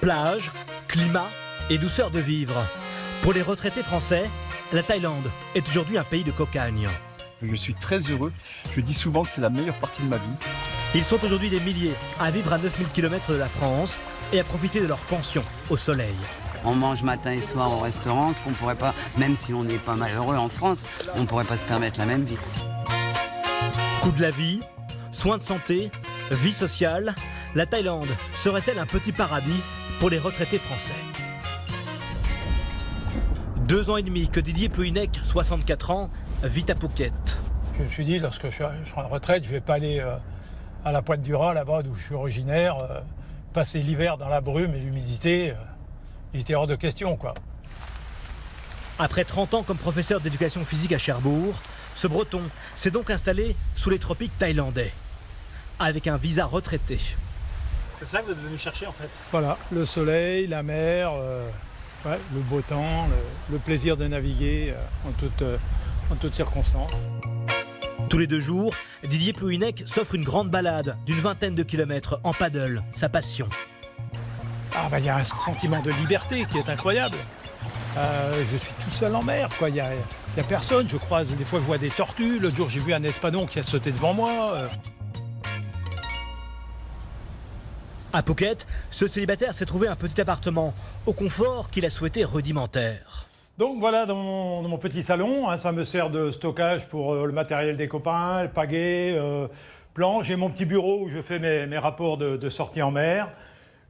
Plage, climat et douceur de vivre. Pour les retraités français, la Thaïlande est aujourd'hui un pays de cocagne. Je suis très heureux. Je dis souvent que c'est la meilleure partie de ma vie. Ils sont aujourd'hui des milliers à vivre à 9000 km de la France et à profiter de leur pension au soleil. On mange matin et soir au restaurant, ce qu'on pourrait pas, même si on n'est pas malheureux en France, on ne pourrait pas se permettre la même vie. Coût de la vie, soins de santé, vie sociale, la Thaïlande serait-elle un petit paradis pour les retraités français ? 2 ans et demi que Didier Plouhinec, 64 ans, vit à Phuket. Je me suis dit, lorsque je serai en retraite, je ne vais pas aller à la Pointe du Raz, là-bas d'où je suis originaire, passer l'hiver dans la brume et l'humidité. Il était hors de question, quoi. Après 30 ans comme professeur d'éducation physique à Cherbourg, ce Breton s'est donc installé sous les tropiques thaïlandais, avec un visa retraité. C'est ça que vous êtes venu chercher en fait? Voilà, le soleil, la mer, le beau temps, le plaisir de naviguer en toutes circonstances. Tous les 2 jours, Didier Plouhinec s'offre une grande balade d'une 20aine de kilomètres en paddle, sa passion. Il y a un sentiment de liberté qui est incroyable. Je suis tout seul en mer, quoi. Il y a personne. Je croise, des fois, je vois des tortues. L'autre jour, j'ai vu un espadon qui a sauté devant moi. À Phuket, ce célibataire s'est trouvé un petit appartement au confort qu'il a souhaité rudimentaire. Donc voilà, dans mon petit salon, ça me sert de stockage pour le matériel des copains, le pagaie, planche. J'ai mon petit bureau où je fais mes rapports de sortie en mer.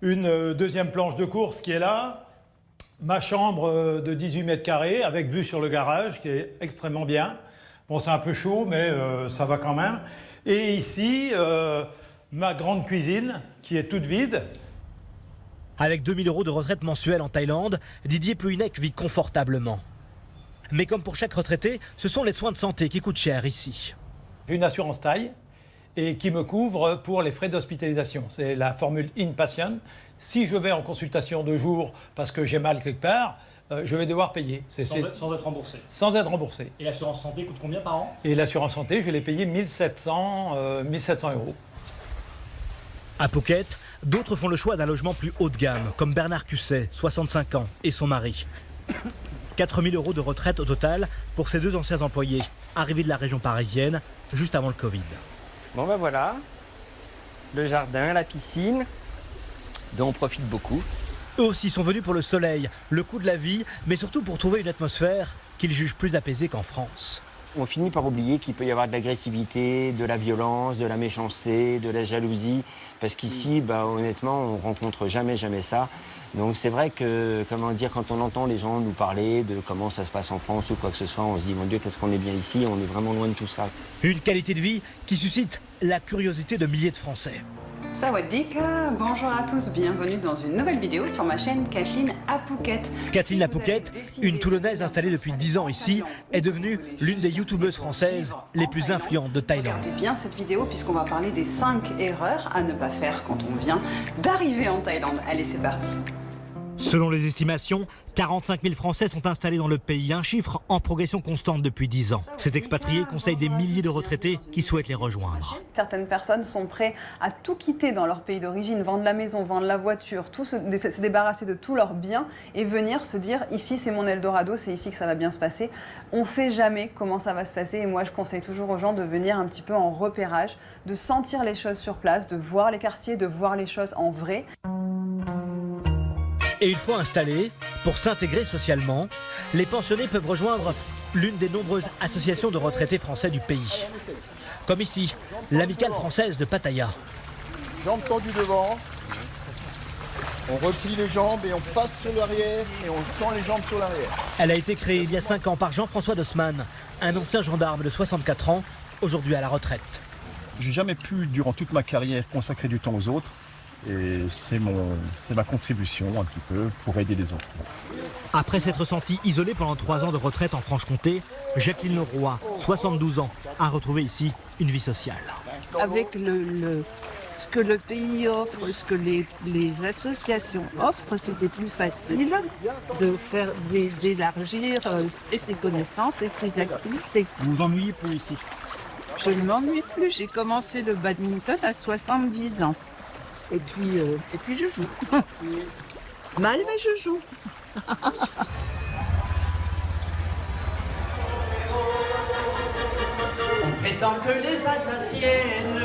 Une deuxième planche de course qui est là. Ma chambre de 18 mètres carrés avec vue sur le garage qui est extrêmement bien. Bon, c'est un peu chaud, mais ça va quand même. Et ici, ma grande cuisine qui est toute vide. Avec 2000 € de retraite mensuelle en Thaïlande, Didier Plouhinec vit confortablement. Mais comme pour chaque retraité, ce sont les soins de santé qui coûtent cher ici. J'ai une assurance Thaï et qui me couvre pour les frais d'hospitalisation. C'est la formule in-patient. Si je vais en consultation de jour parce que j'ai mal quelque part, je vais devoir payer. Sans être remboursé. Sans être remboursé. Et l'assurance santé coûte combien par an? Et l'assurance santé, je l'ai payé 1700 €. À Phuket, d'autres font le choix d'un logement plus haut de gamme, comme Bernard Cusset, 65 ans, et son mari. 4000 € de retraite au total pour ces 2 anciens employés, arrivés de la région parisienne, juste avant le Covid. Bon ben voilà, le jardin, la piscine, dont on profite beaucoup. Eux aussi sont venus pour le soleil, le coût de la vie, mais surtout pour trouver une atmosphère qu'ils jugent plus apaisée qu'en France. On finit par oublier qu'il peut y avoir de l'agressivité, de la violence, de la méchanceté, de la jalousie, parce qu'ici, honnêtement, on rencontre jamais ça. Donc c'est vrai que, quand on entend les gens nous parler de comment ça se passe en France ou quoi que ce soit, on se dit, mon Dieu, qu'est-ce qu'on est bien ici, on est vraiment loin de tout ça. Une qualité de vie qui suscite la curiosité de milliers de Français. Sawaddik, bonjour à tous, bienvenue dans une nouvelle vidéo sur ma chaîne Kathleen à Phuket. Kathleen à Phuket, une Toulonnaise installée depuis 10 ans ici, est devenue l'une des youtubeuses françaises les plus influentes de Thaïlande. Regardez bien cette vidéo puisqu'on va parler des 5 erreurs à ne pas faire quand on vient d'arriver en Thaïlande. Allez, c'est parti. Selon les estimations, 45 000 Français sont installés dans le pays, un chiffre en progression constante depuis 10 ans. Ces expatriés conseillent des milliers de retraités qui souhaitent les rejoindre. Certaines personnes sont prêtes à tout quitter dans leur pays d'origine, vendre la maison, vendre la voiture, se débarrasser de tous leurs biens et venir se dire ici c'est mon Eldorado, c'est ici que ça va bien se passer. On ne sait jamais comment ça va se passer et moi je conseille toujours aux gens de venir un petit peu en repérage, de sentir les choses sur place, de voir les quartiers, de voir les choses en vrai. Et une fois installés, pour s'intégrer socialement, les pensionnés peuvent rejoindre l'une des nombreuses associations de retraités français du pays. Comme ici, l'Amicale française de Pattaya. Jambes tendues devant, on replie les jambes et on passe sur l'arrière et on tend les jambes sur l'arrière. Elle a été créée il y a 5 ans par Jean-François Dossmann, un ancien gendarme de 64 ans, aujourd'hui à la retraite. J'ai jamais pu, durant toute ma carrière, consacrer du temps aux autres. Et c'est ma contribution un petit peu pour aider les autres. Après s'être sentie isolée pendant 3 ans de retraite en Franche-Comté, Jacqueline Leroy, 72 ans, a retrouvé ici une vie sociale. Avec ce que le pays offre, ce que les associations offrent, c'était plus facile d'élargir ses connaissances et ses activités. Vous vous ennuyez plus ici? Je ne m'ennuie plus. J'ai commencé le badminton à 70 ans. Et puis je joue. Mal, mais je joue. On prétend que les Alsaciennes,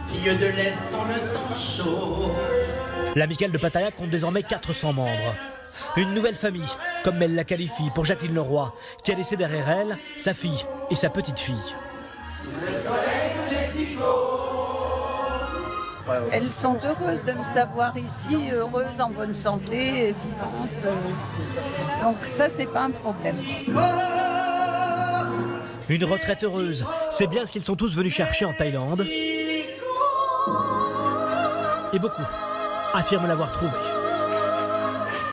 filles de l'Est, ont le sang chaud. L'amicale de Pattaya compte désormais 400 membres. Une nouvelle famille, comme elle la qualifie pour Jacqueline Leroy, qui a laissé derrière elle sa fille et sa petite-fille. Elles sont heureuses de me savoir ici, heureuses, en bonne santé, vivantes. Donc ça, c'est pas un problème. Une retraite heureuse, c'est bien ce qu'ils sont tous venus chercher en Thaïlande. Et beaucoup affirment l'avoir trouvé.